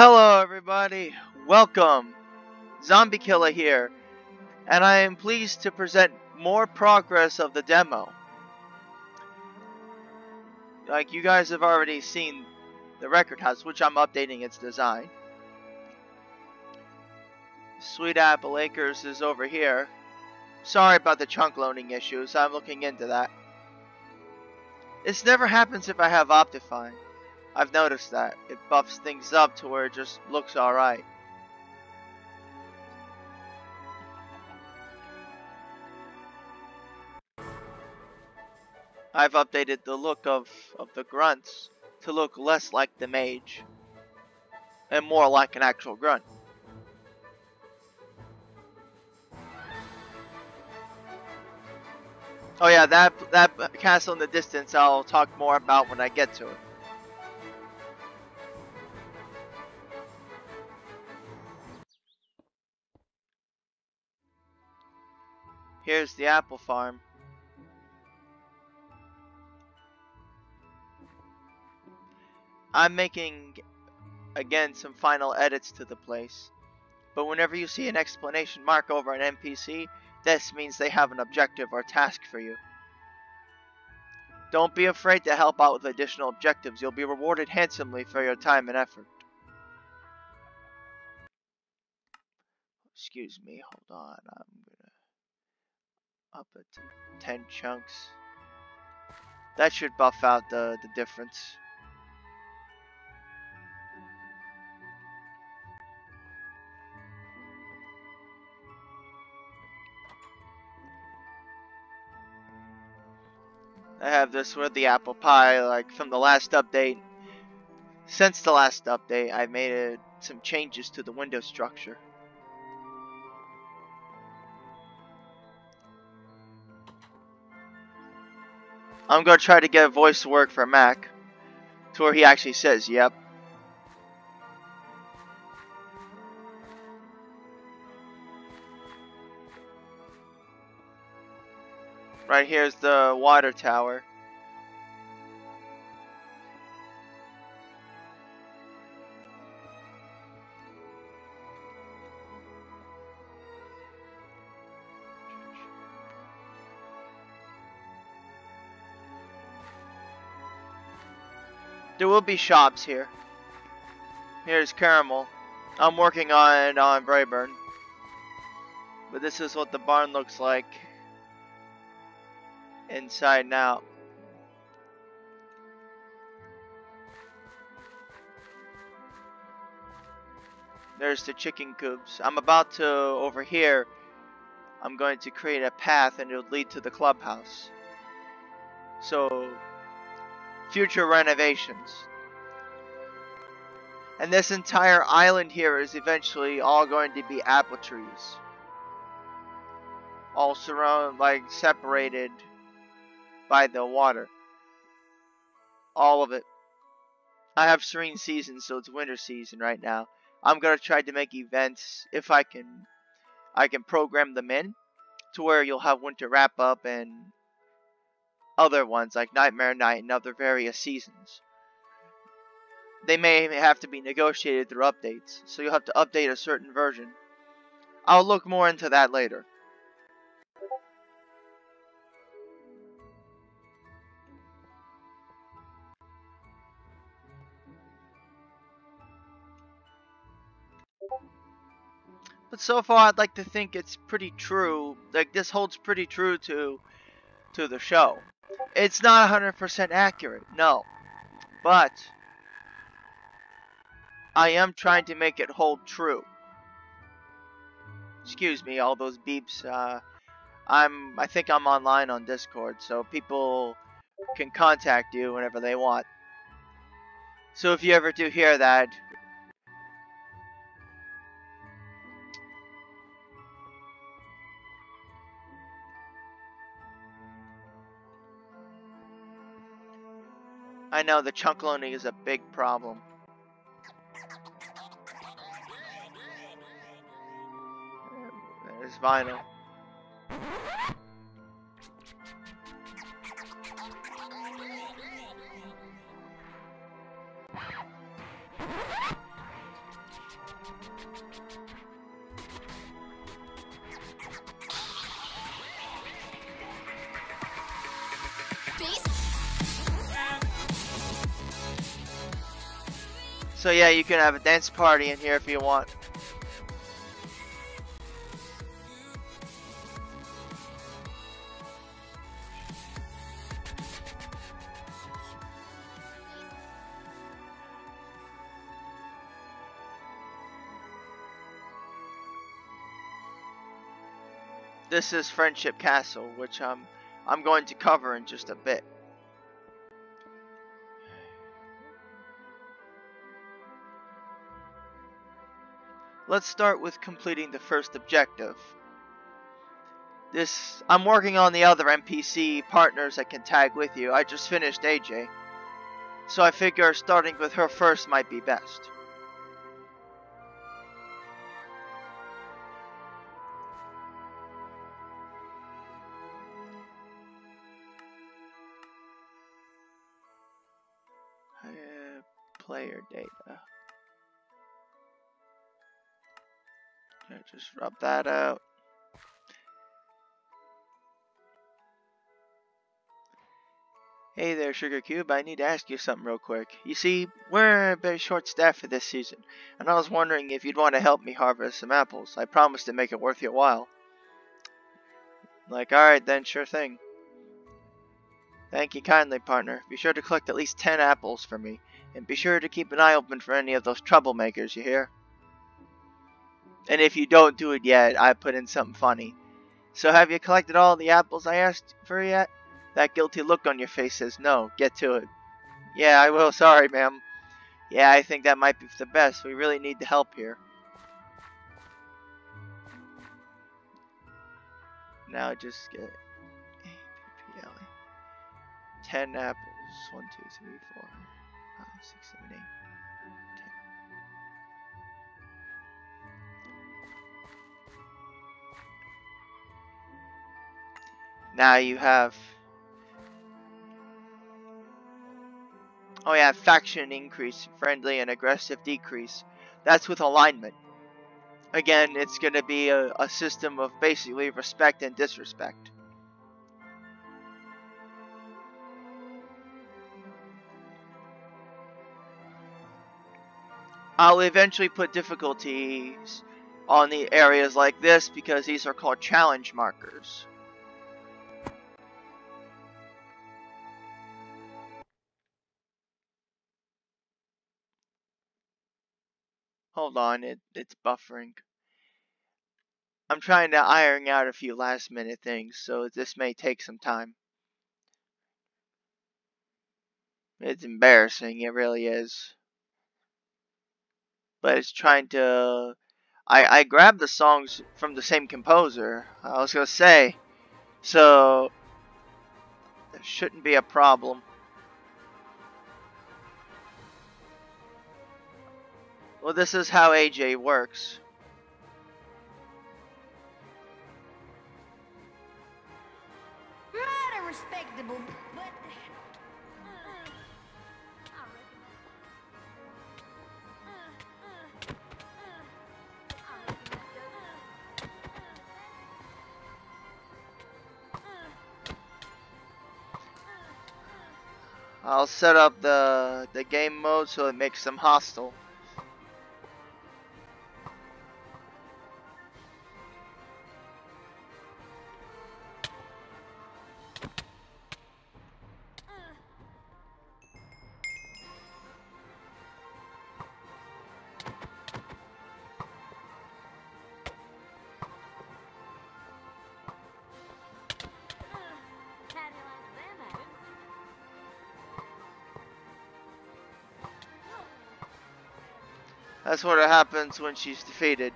Hello everybody, welcome, Zombie Killer here, and I am pleased to present more progress of the demo. Like you guys have already seen the record house, which I'm updating its design. Sweet Apple Acres is over here. Sorry about the chunk loading issues, I'm looking into that. This never happens if I have Optifine. I've noticed that. It buffs things up to where it just looks alright. I've updated the look of the grunts to look less like the mage and more like an actual grunt. Oh yeah, that castle in the distance I'll talk more about when I get to it. Here's the apple farm. I'm making, again, some final edits to the place. But whenever you see an exclamation mark over an NPC, this means they have an objective or task for you. Don't be afraid to help out with additional objectives. You'll be rewarded handsomely for your time and effort. Excuse me, hold on. I'm gonna up it to 10 chunks. That should buff out the difference. I have this with the apple pie, like from the last update. Since the last update, I made some changes to the window structure. I'm gonna try to get a voice to work for Mac, to where he actually says, yep. Right here's the water tower. There will be shops here. Here's Caramel. I'm working on Brayburn. But this is what the barn looks like inside now. There's the chicken coops. I'm about to, over here, I'm going to create a path and it'll lead to the clubhouse. So, future renovations. And this entire island here is eventually all going to be apple trees. All surrounded, like separated by the water. All of it. I have serene season, so it's winter season right now. I'm gonna try to make events if I can program them in to where you'll have winter wrap up and other ones like Nightmare Night and other various seasons. They may have to be negotiated through updates, so you'll have to update a certain version. I'll look more into that later. But so far, I'd like to think it's pretty true. Like, this holds pretty true to the show. It's not 100% accurate, no. But I am trying to make it hold true. Excuse me, all those beeps. I think I'm online on Discord, so people can contact you whenever they want. So if you ever do hear that, I know the chunk loading is a big problem. There's vinyl. So yeah, you can have a dance party in here if you want. This is Friendship Castle, which I'm going to cover in just a bit. Let's start with completing the first objective. I'm working on the other NPC partners that can tag with you. I just finished AJ, so I figure starting with her first might be best. Player data. Yeah, just rub that out. Hey there, Sugar Cube. I need to ask you something real quick. You see, we're a bit short-staffed for this season, and I was wondering if you'd want to help me harvest some apples. I promise to make it worth your while. Like, alright then, sure thing. Thank you kindly, partner. Be sure to collect at least 10 apples for me, and be sure to keep an eye open for any of those troublemakers, you hear? And if you don't do it yet, I put in something funny. So have you collected all the apples I asked for yet? That guilty look on your face says no. Get to it. Yeah, I will. Sorry, ma'am. Yeah, I think that might be for the best. We really need the help here. Now just get 10 apples. 1, 2, 3, 4, 5, 6, 7, 8, 10. Now you have... Oh yeah, faction increase, friendly and aggressive decrease. That's with alignment. Again, it's going to be a system of basically respect and disrespect. I'll eventually put difficulties on the areas like this because these are called challenge markers. Hold on, it's buffering. I'm trying to iron out a few last minute things, so this may take some time. It's embarrassing, it really is. But it's trying to... I grabbed the songs from the same composer, I was gonna say. So, there shouldn't be a problem. Well, this is how AJ works. Rather respectable, but... I'll set up the game mode so it makes them hostile. That's what happens when she's defeated.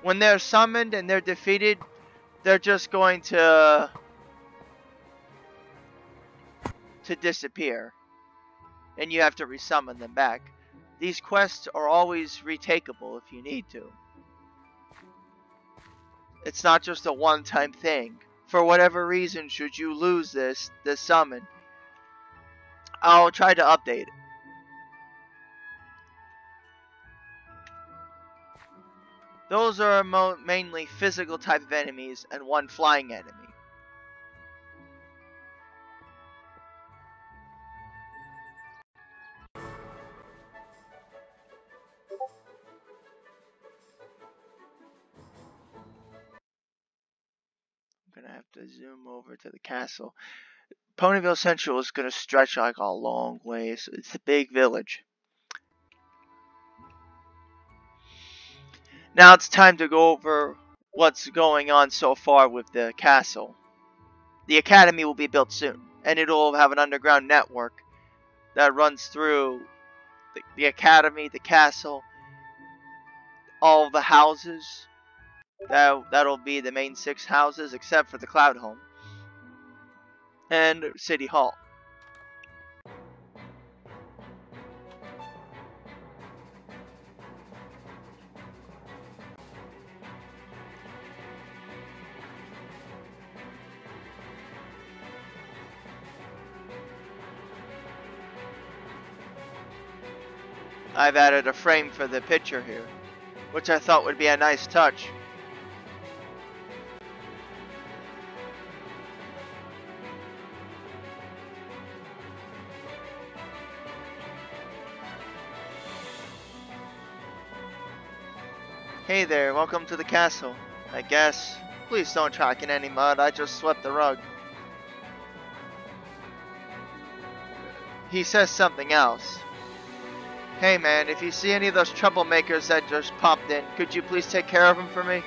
When they're summoned and they're defeated, they're just going to disappear. And you have to resummon them back. These quests are always retakeable if you need to. It's not just a one-time thing. For whatever reason, should you lose this summon, I'll try to update it. Those are mainly physical type of enemies and one flying enemy. have to zoom over to the castle. Ponyville Central is going to stretch like a long ways. It's a big village. Now it's time to go over what's going on so far with the castle. The academy will be built soon, and it'll have an underground network that runs through the academy, the castle, all the houses. That'll be the main 6 houses, except for the Cloud Home and City Hall. I've added a frame for the picture here, which I thought would be a nice touch. Hey there, welcome to the castle, I guess. Please don't track in any mud, I just swept the rug. He says something else. Hey man, if you see any of those troublemakers that just popped in, could you please take care of them for me?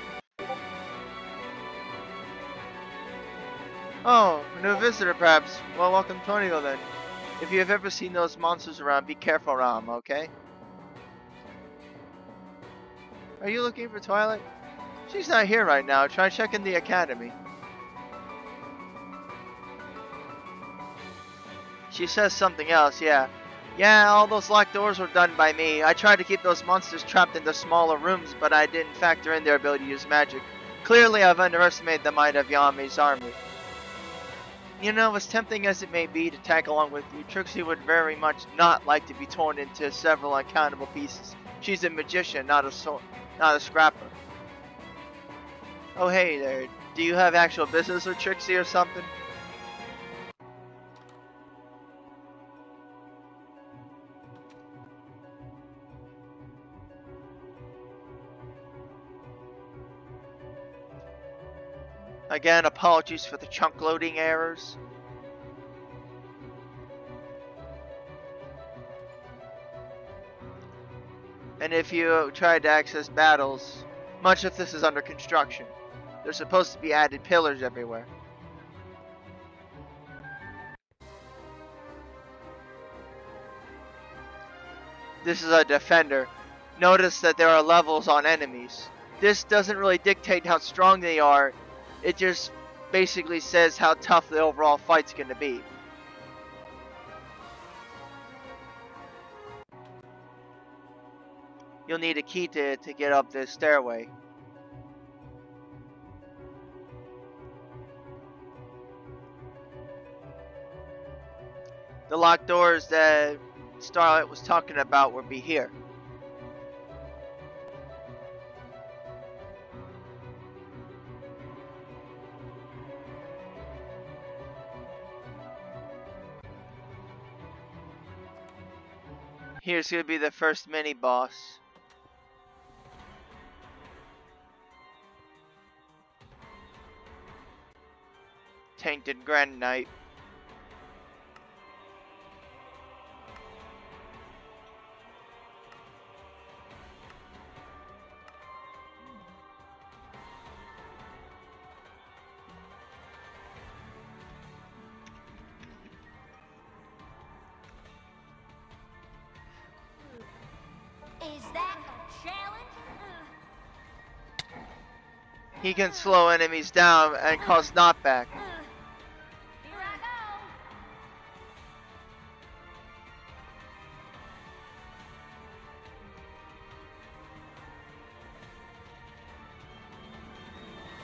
Oh, a new visitor perhaps. Well, welcome to Ponyville then. If you have ever seen those monsters around, be careful around them, okay? Are you looking for Twilight? She's not here right now. Try checking the academy. She says something else, yeah. Yeah, all those locked doors were done by me. I tried to keep those monsters trapped in the smaller rooms, but I didn't factor in their ability to use magic. Clearly, I've underestimated the might of Yami's army. You know, as tempting as it may be to tag along with you, Trixie would very much not like to be torn into several uncountable pieces. She's a magician, not a scrapper. Oh hey there, do you have actual business with Trixie or something? Again, apologies for the chunk loading errors. And if you tried to access battles, much of this is under construction. There's supposed to be added pillars everywhere. This is a defender. Notice that there are levels on enemies. This doesn't really dictate how strong they are. It just basically says how tough the overall fight's going to be. You'll need a key to get up this stairway. The locked doors that Starlight was talking about will be here. Here's going to be the first mini-boss. Tainted Grand Knight. He can slow enemies down and cause knockback. Here I go.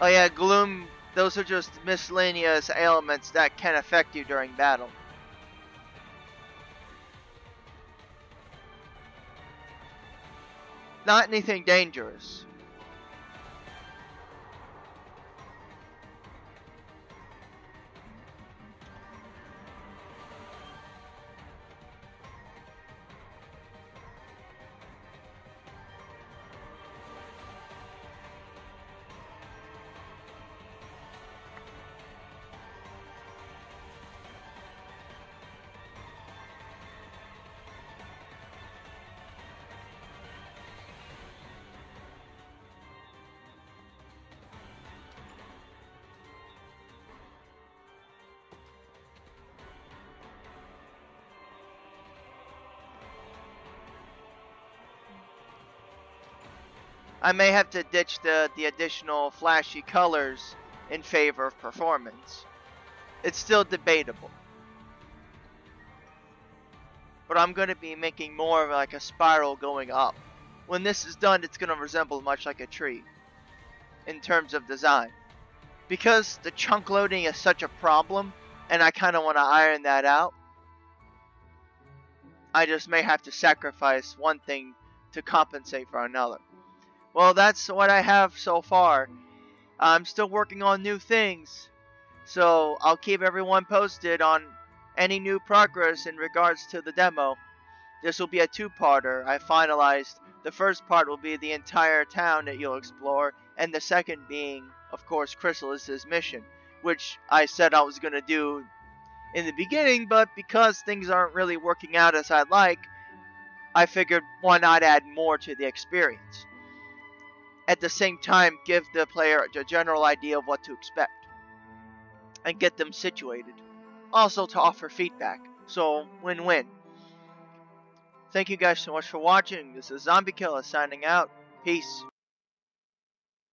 Oh yeah, gloom, those are just miscellaneous ailments that can affect you during battle. Not anything dangerous. I may have to ditch the additional flashy colors in favor of performance. It's still debatable. But I'm going to be making more of like a spiral going up. When this is done, it's going to resemble much like a tree in terms of design. Because the chunk loading is such a problem, and I kind of want to iron that out, I just may have to sacrifice one thing to compensate for another. Well, that's what I have so far. I'm still working on new things, so I'll keep everyone posted on any new progress in regards to the demo. This will be a two-parter. I finalized the first part will be the entire town that you'll explore, and the second being, of course, Chrysalis's mission, which I said I was going to do in the beginning, but because things aren't really working out as I'd like, I figured why not add more to the experience. At the same time, give the player a general idea of what to expect and get them situated. Also to offer feedback, so win-win. Thank you guys so much for watching. This is Zombie Killer signing out. Peace.